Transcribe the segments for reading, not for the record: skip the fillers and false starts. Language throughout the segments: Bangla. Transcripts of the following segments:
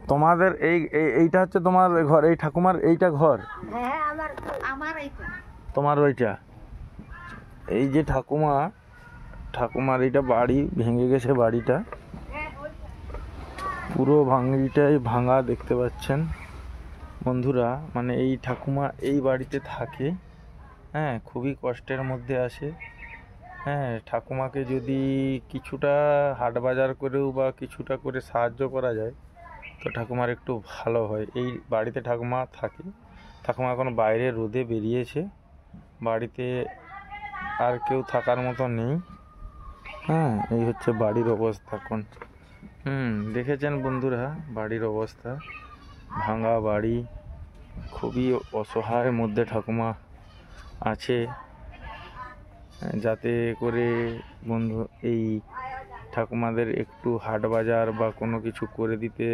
তোমাদের এইটা হচ্ছে তোমার ঘর, এই ঠাকুমার এইটা ঘর? হ্যাঁ, আমার এইটা। তোমার ওইটা? এই যে ঠাকুমার এইটা বাড়ি ভেঙে গেছে, বাড়িটা পুরো ভাঙিটাই ভাঙা দেখতে পাচ্ছেন বন্ধুরা। মানে এই ঠাকুমা এই বাড়িতে থাকে, হ্যাঁ, খুবই কষ্টের মধ্যে আসে। হ্যাঁ, ঠাকুমাকে যদি কিছুটা হাট বাজার করেও বা কিছুটা করে সাহায্য করা যায় তো ঠাকুমার একটু ভালো হয়। এই বাড়িতে ঠাকুমা থাকে। ঠাকুমা এখন বাইরে রোদে বেরিয়েছে, বাড়িতে আর কেউ থাকার মতো নেই। হ্যাঁ, এই হচ্ছে বাড়ির অবস্থা এখন। দেখেছেন বন্ধুরা বাড়ির অবস্থা, ভাঙা বাড়ি, খুবই অসহায়ের মধ্যে ঠাকুমা আছে। যাতে করে বন্ধু এই ঠাকুমাদের একটু হাট বাজার বা কোনো কিছু করে দিতে,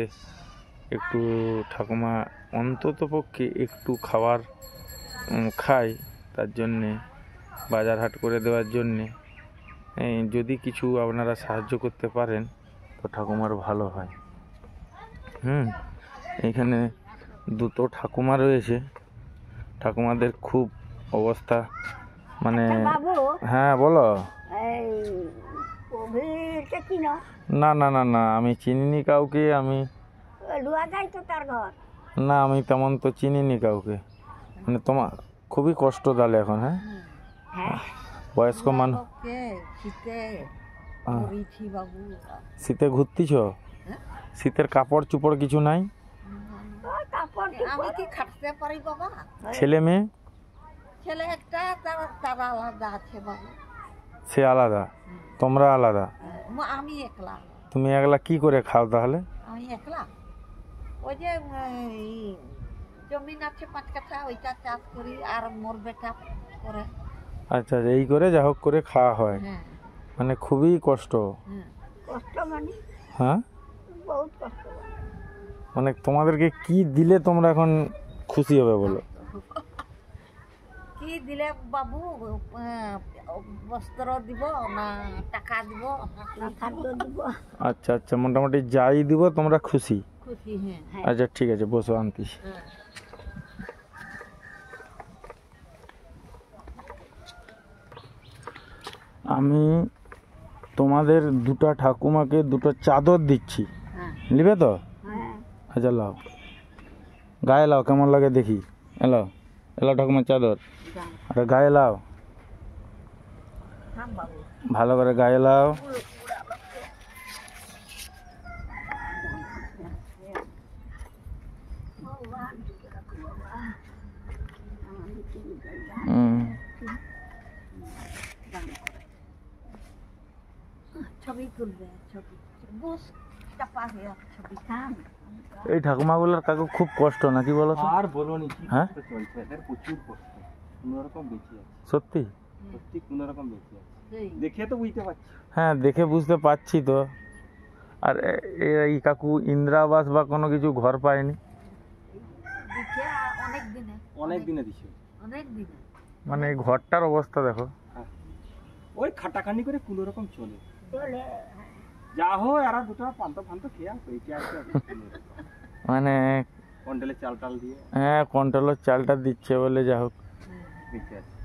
একটু ঠাকুমা অন্তত পক্ষে একটু খাবার খায়, তার জন্যে বাজার হাট করে দেওয়ার জন্যে যদি কিছু আপনারা সাহায্য করতে পারেন তো ঠাকুমার ভালো হয়। এখানে দুটো ঠাকুমা রয়েছে, ঠাকুমাদের খুব অবস্থা মানে। হ্যাঁ বলো। না না না না, আমি চিনিনি কাউকে। আমি না, আমি তেমন তো চিনিনি কাউকে। মানে তোমার খুবই কষ্ট তাহলে এখন? হ্যাঁ, বয়স্ক মানুষ। শীতে ঘুরতিছ? শীতের কাপড় চুপড় কিছু নাই? ছেলে মেয়ে? ছেলে একটা, তারা আলাদা আছে বাবু। সে আলাদা, তোমরা আলাদা? আমি একলা। তুমি একলা কি করে খাও তাহলে? আমি একলা ওই যে জমিন আছে 5 কাঠা, ওইটা চাষ করি, আর মোর বেটা করে। আচ্ছা, এই করে যা হোক করে খাওয়া হয়। মানে খুবই কষ্ট। কষ্ট মানে? হ্যাঁ, বহুত কষ্ট। মানে তোমাদেরকে কি দিলে তোমরা এখন খুশি হবে বলো? কি দিলে বাবু? বস্ত্র দিব না টাকা দিব না খাদ্য দিব? আচ্ছা আচ্ছা, মোটামুটি যাই দিব তোমরা খুশি? খুশি, হ্যাঁ। আচ্ছা ঠিক আছে, বসো আনতি। আমি তোমাদের দুটো ঠাকুমাকে দুটো চাদর দিচ্ছি, নিবে তো? আচ্ছা লাও, গায়ে লাও, কেমন লাগে দেখি। এলো এলো ঠাকুমার চাদর, আরে গায়ে লাও, ভালো করে গায়ে লাও। এই ঠাকুমাগুলোর কাকু খুব কষ্ট নাকি বলো তো? আর বলো নি, হ্যাঁ চলছে এদের প্রচুর কষ্ট। কোনোরকম বেঁচে আছে, সত্যি সত্যি কোনোরকম বেঁচে আছে। দেখে তো বুঝতে পারছি। হ্যাঁ, দেখে বুঝতে পারছি তো। আর এই কাকু ইন্দিরা আবাস বা কোনো কিছু ঘর পায়নি? অনেক দিনে দিছে। মানে এই ঘরটার অবস্থা দেখো। ওই খাটাখানি করে কোনোরকম চলে যা হয়। আর দুটো পান্ত ফান্ত খেয়া পেয়েছে আছে। মানে কন্ট্রোলের চাল টাল দিয়ে, হ্যাঁ, কন্ট্রোলের চালটা দিচ্ছে বলে যা হোক বেঁচে আছে।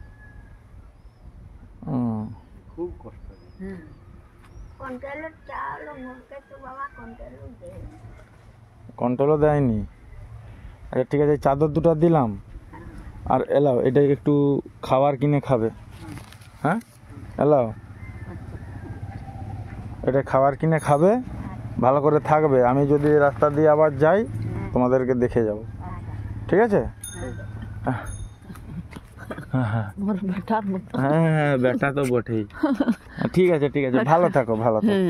খুব কষ্ট। কন্ট্রোলও দেয়নি? আচ্ছা ঠিক আছে, চাদর দুটো দিলাম। আর এলাও, এটা একটু খাবার কিনে খাবে। হ্যাঁ এলাও, এটা খাবার কিনে খাবে, ভালো করে থাকবে। আমি যদি রাস্তা দিয়ে আবার যাই তোমাদেরকে দেখে যাব, ঠিক আছে? হ্যাঁ, বেটা তো বটেই। ঠিক আছে ঠিক আছে, ভালো থাকো, ভালো থাকো।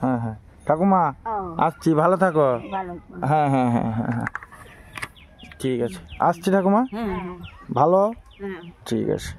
হ্যাঁ হ্যাঁ ঠাকুমা, আসছি, ভালো থাকো। হ্যাঁ হ্যাঁ হ্যাঁ হ্যাঁ হ্যাঁ, ঠিক আছে, আসছি ঠাকুমা, ভালো, ঠিক আছে।